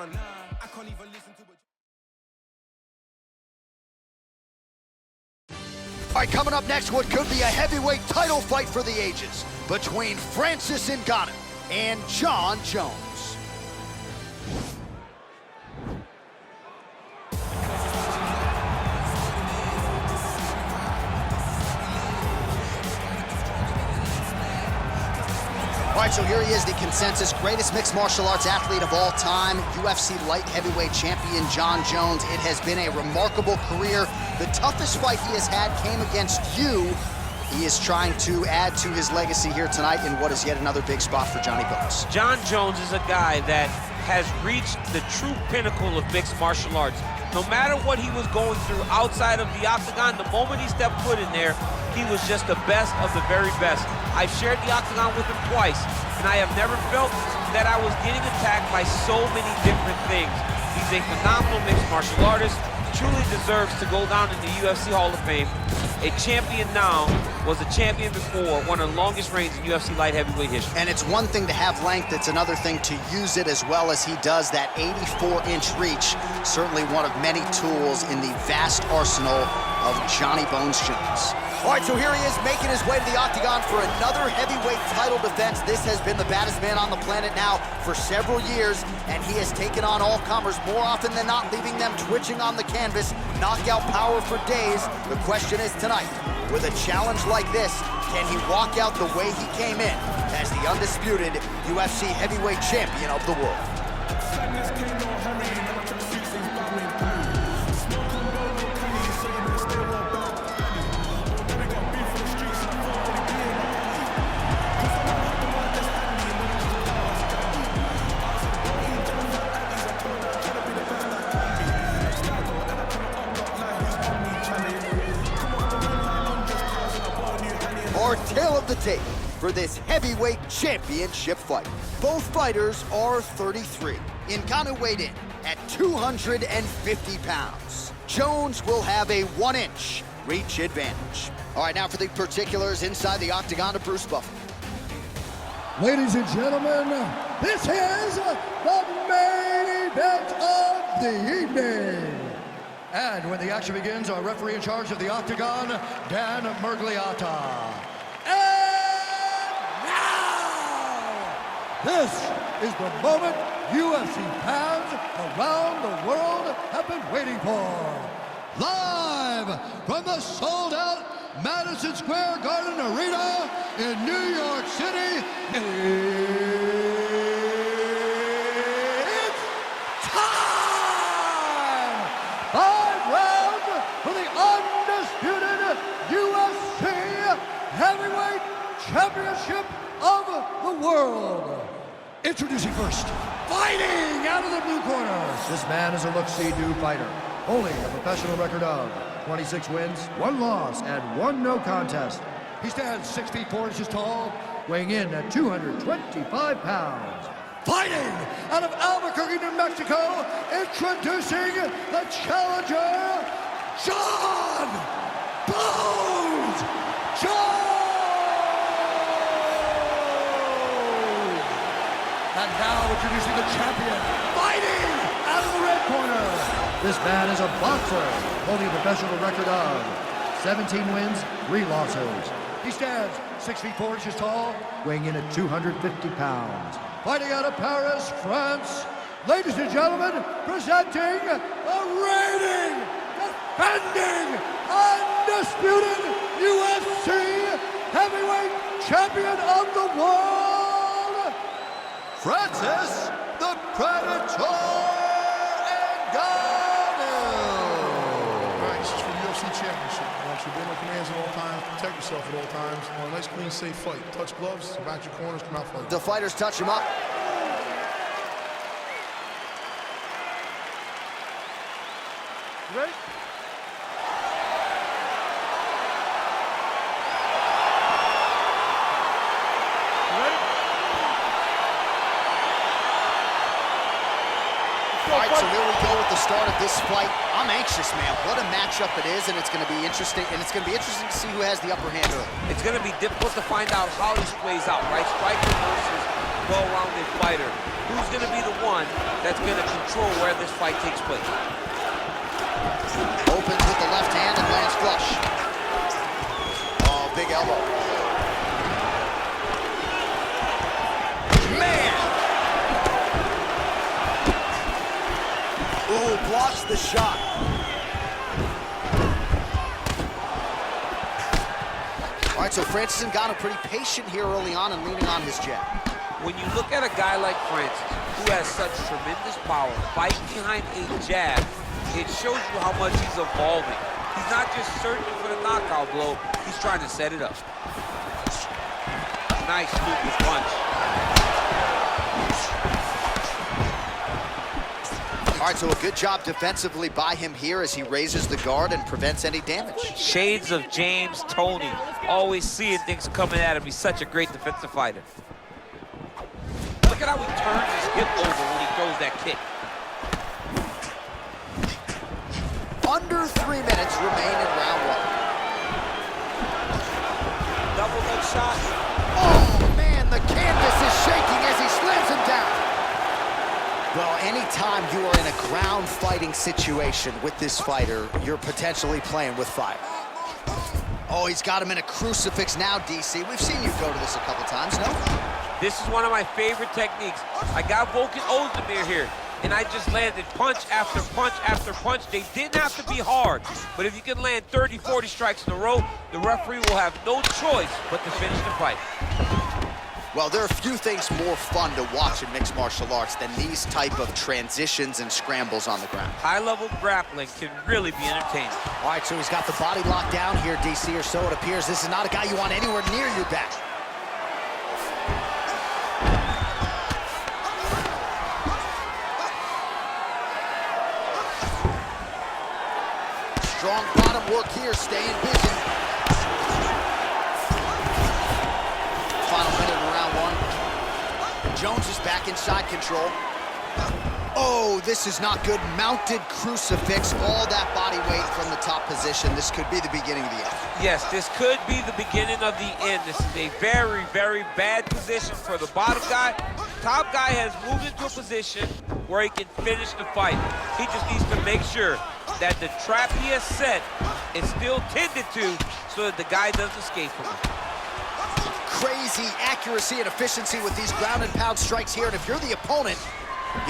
done. I can't even listen to what... All right, coming up next, what could be a heavyweight title fight for the ages between Francis Ngannou and Jon Jones. All right, so here he is, the consensus greatest mixed martial arts athlete of all time, UFC light heavyweight champion Jon Jones. It has been a remarkable career. The toughest fight he has had came against you. He is trying to add to his legacy here tonight in what is yet another big spot for Johnny Bones. Jon Jones is a guy that has reached the true pinnacle of mixed martial arts. No matter what he was going through outside of the octagon, the moment he stepped foot in there, he was just the best of the very best. I've shared the octagon with him twice, and I have never felt that I was getting attacked by so many different things. He's a phenomenal mixed martial artist, truly deserves to go down in the UFC Hall of Fame. A champion now, was a champion before, one of the longest reigns in UFC light heavyweight history. And it's one thing to have length, it's another thing to use it as well as he does. That 84-inch reach, certainly one of many tools in the vast arsenal of Johnny Bones Jones. All right, so here he is making his way to the octagon for another heavyweight title defense. This has been the baddest man on the planet now for several years, and he has taken on all comers more often than not, leaving them twitching on the canvas. Knockout power for days. The question is tonight, with a challenge like this, can he walk out the way he came in as the undisputed UFC heavyweight champion of the world? Our tale of the tape for this heavyweight championship fight. Both fighters are 33. Ngannou weighed in at 250 pounds. Jones will have a 1-inch reach advantage. All right, now for the particulars inside the octagon of Bruce Buffer. Ladies and gentlemen, this is the main event of the evening. And when the action begins, our referee in charge of the octagon, Dan Murgliata. And now, this is the moment UFC fans around the world have been waiting for. Live from the sold-out Madison Square Garden Arena in New York City, it's time! 5 rounds for the undisputed UFC Heavyweight Championship of the world. Introducing first, fighting out of the blue corner. This man is a look-see-do fighter, holding a professional record of 26 wins, 1 loss, and 1 no contest. He stands 6 feet 4 inches tall, weighing in at 225 pounds. Fighting out of Albuquerque, New Mexico, introducing the challenger, Jon Bones Jones! And now introducing the champion, fighting out of the red corner. This man is a boxer, holding a professional record of 17 wins, 3 losses. He stands 6 feet 4 inches tall, weighing in at 250 pounds. Fighting out of Paris, France, ladies and gentlemen, presenting the reigning, defending, undisputed UFC heavyweight champion of the world, Francis the Predator Ngannou. All right, this is for the UFC Championship. I want you to be in my commands at all times, protect yourself at all times. I want a nice, clean, safe fight. Touch gloves, back your corners, come out fight. The fighters touch him up. Ready? All right, so there we go with the start of this fight. I'm anxious, man. What a matchup it is, and it's going to be interesting. And it's going to be interesting to see who has the upper hand early. It's going to be difficult to find out how this plays out, right? Striker versus well-rounded fighter. who's going to be the one that's going to control where this fight takes place. Opens with the left hand and lands flush. Oh, big elbow. Man! Ooh, blocks the shot. All right, so Francis Ngannou pretty patient here early on and leaning on his jab. When you look at a guy like Francis, who has such tremendous power, fighting behind a jab, it shows you how much he's evolving. He's not just searching for the knockout blow, he's trying to set it up. Nice stupid punch. All right, so a good job defensively by him here as he raises the guard and prevents any damage. Shades of James Toney, always seeing things coming at him. He's such a great defensive fighter. Look at how he turns his hip over when he throws that kick. Under 3 minutes remain in round one. Double leg shot. Oh, man, the canvas is shaking as he slams him down. Well, anytime you are in a ground fighting situation with this fighter, you're potentially playing with fire. Oh, he's got him in a crucifix now, DC. We've seen you go to this a couple times, no? This is one of my favorite techniques. I got Volkan Ozdemir here, and I just landed punch after punch after punch. They didn't have to be hard, but if you can land 30, 40 strikes in a row, the referee will have no choice but to finish the fight. Well, there are a few things more fun to watch in mixed martial arts than these type of transitions and scrambles on the ground. High-level grappling can really be entertaining. All right, so he's got the body locked down here, DC, or so it appears. This is not a guy you want anywhere near your back. Strong bottom work here, staying busy. Final minute in round one. Jones is back inside control. Oh, this is not good. Mounted crucifix, all that body weight from the top position. This could be the beginning of the end. Yes, this could be the beginning of the end. This is a very, very bad position for the bottom guy. Top guy has moved into a position where he can finish the fight. He just needs to make sure that the trap he has set is still tended to so that the guy doesn't escape from it. Crazy accuracy and efficiency with these ground and pound strikes here, and if you're the opponent,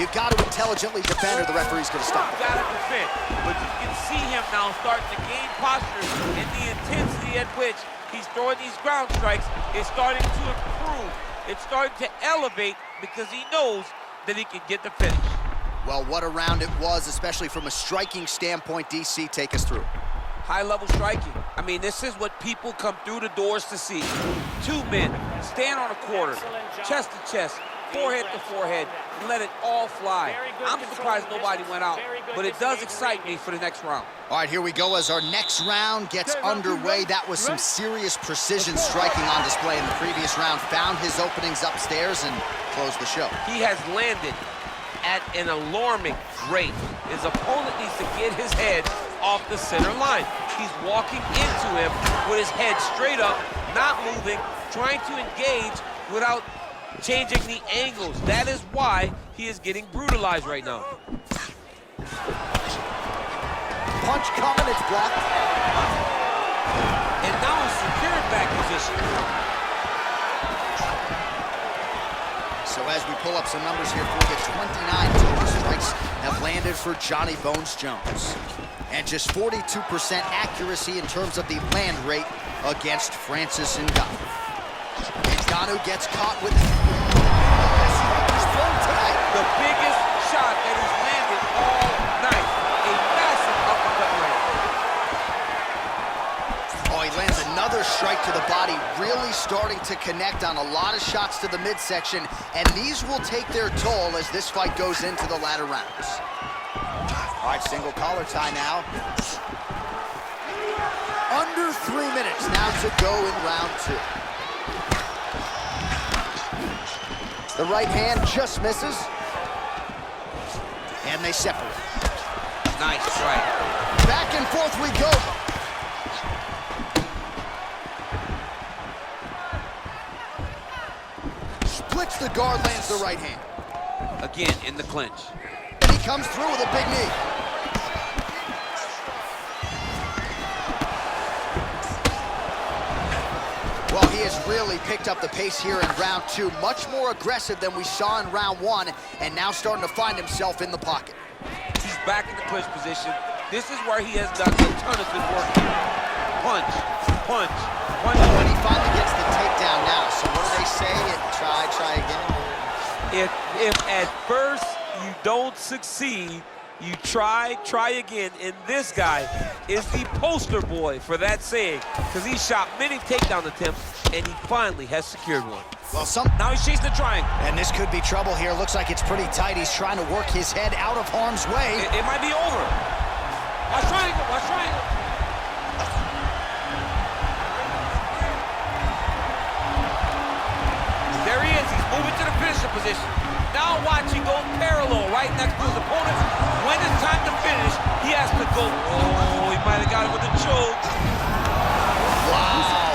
you've got to intelligently defend or the referee's going to stop it. Got to defend, but you can see him now starting to gain posture, and the intensity at which he's throwing these ground strikes is starting to improve. It's starting to elevate because he knows that he can get the finish. Well, what a round it was, especially from a striking standpoint. DC, take us through. High-level striking. I mean, this is what people come through the doors to see. Two men stand on a quarter, chest to chest, forehead to forehead, and let it all fly. I'm surprised nobody went out, but it does excite me for the next round. All right, here we go as our next round gets underway. That was some serious precision striking on display in the previous round. Found his openings upstairs and closed the show. He has landed at an alarming rate. His opponent needs to get his head off the center line. He's walking into him with his head straight up, not moving, trying to engage without changing the angles. That is why he is getting brutalized right now. Punch coming, it's blocked. And now he's secured back position. So as we pull up some numbers here for you, 29 total strikes have landed for Johnny Bones Jones. And just 42% accuracy in terms of the land rate against Francis Ngannou. Ngannou gets caught with it. The biggest shot that he's landed all night. A massive uppercut land. Oh, he lands another strike to the body, really starting to connect on a lot of shots to the midsection, and these will take their toll as this fight goes into the latter rounds. All right, single collar tie now. Under 3 minutes now to go in round two. The right hand just misses. And they separate. Nice strike. Back and forth we go. Splits the guard, lands the right hand. again in the clinch. And he comes through with a big knee. Well, he has really picked up the pace here in round 2. Much more aggressive than we saw in round 1, and now starting to find himself in the pocket. He's back in the clinch position. This is where he has done a ton of good work here. Punch, punch, punch. Oh, and he finally gets the takedown now. So what do they say? Try again. If at first you don't succeed, you try again. And this guy is the poster boy for that saying, because he shot many takedown attempts, and he finally has secured one. Well, now he's chasing the triangle. And this could be trouble here. Looks like it's pretty tight. He's trying to work his head out of harm's way. It might be over. Watch triangle, watch triangle. There he is, he's moving to the finisher position. Now watch, he goes parallel right next to his opponent. When it's time to finish, he has to go. Oh, he might have got it with a choke. Wow.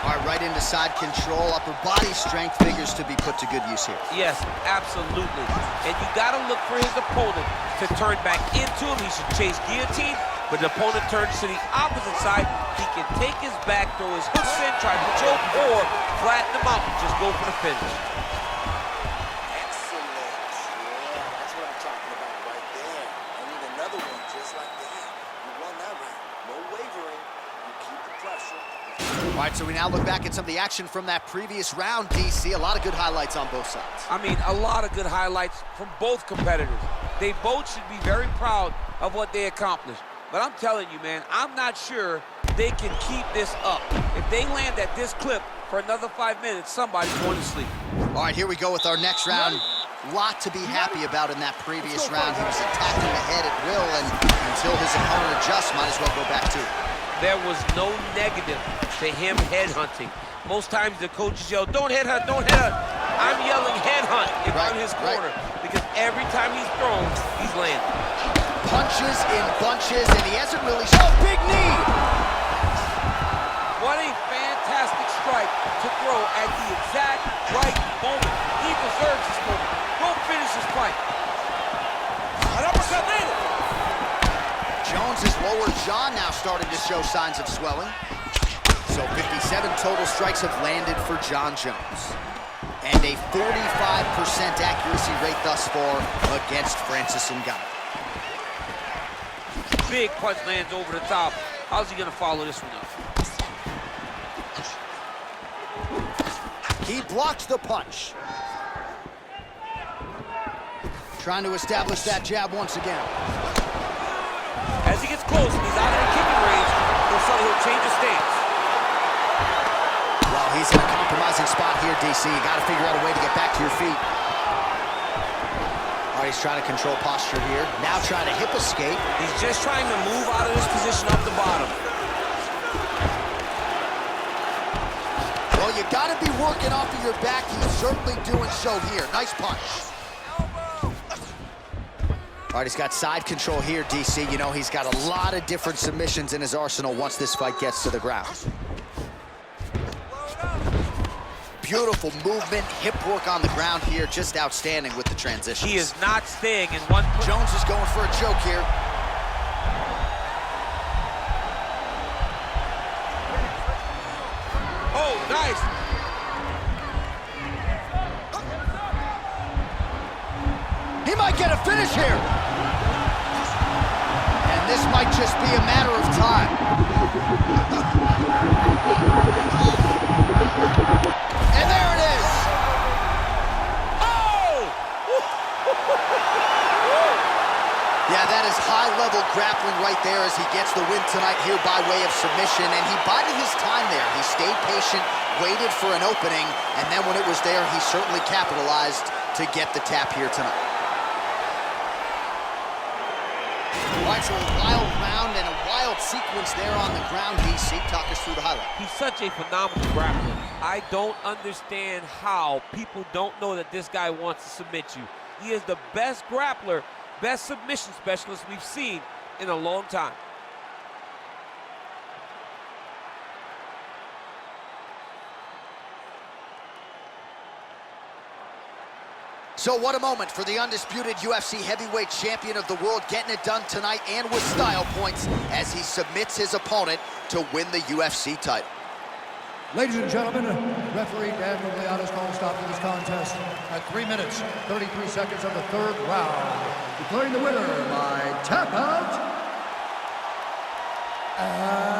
All right, right into side control. Upper body strength figures to be put to good use here. Yes, absolutely. And you got to look for his opponent to turn back into him. He should chase guillotine, but the opponent turns to the opposite side. He can take his back, throw his hooks in, try to choke, or flatten him out and just go for the finish. Excellent. Yeah, that's what I'm talking about right there. I need another one just like that. You won that round. No wavering. You keep the pressure. All right, so we now look back at some of the action from that previous round, DC. A lot of good highlights on both sides. I mean, a lot of good highlights from both competitors. They both should be very proud of what they accomplished. But I'm telling you, man, I'm not sure they can keep this up. If they land at this clip for another 5 minutes, somebody's going to sleep. All right, here we go with our next round. Lot to be happy about in that previous round. He was attacking the head at will, and until his opponent adjusts, might as well go back to it. There was no negative to him headhunting. Most times the coaches yell, don't headhunt, don't headhunt. I'm yelling headhunt if I'm his corner, because every time he's thrown, he's landing. Punches in bunches, and he hasn't really shown. Big knee! What a fantastic strike to throw at the exact right moment. He deserves this moment. Go finish this fight. An uppercut landed. Jones's lower jaw now starting to show signs of swelling. So 57 total strikes have landed for Jon Jones. And a 45% accuracy rate thus far against Francis Ngannou. Big punch lands over the top. How's he gonna follow this one up? He blocks the punch. Trying to establish that jab once again. As he gets close and he's out of the kicking range, he'll change his stance. Well, he's in a compromising spot here, DC. You gotta figure out a way to get back to your feet. All right, he's trying to control posture here. Now trying to hip escape. He's just trying to move out of this position up the bottom. Well, you gotta be working off of your back. He's certainly doing so here. Nice punch. All right, he's got side control here, DC. You know, he's got a lot of different submissions in his arsenal once this fight gets to the ground. Beautiful movement, hip work on the ground here, just outstanding with the transitions. He is not staying in one place. Jones is going for a choke here. Oh, nice. He might get a finish here. And this might just be a matter of time. And there it is. Oh! Yeah, that is high-level grappling right there as he gets the win tonight here by way of submission. And he bided his time there. He stayed patient, waited for an opening, and then when it was there, he certainly capitalized to get the tap here tonight. All right, so a wild round and a wild sequence there on the ground, DC. Talk us through the highlight. He's such a phenomenal grappler. I don't understand how people don't know that this guy wants to submit you. He is the best grappler, best submission specialist we've seen in a long time. So what a moment for the undisputed UFC heavyweight champion of the world, getting it done tonight and with style points as he submits his opponent to win the UFC title. Ladies and gentlemen, referee Dan Migliana's calling stop to this contest at 3 minutes, 33 seconds of the third round, declaring the winner by tap out.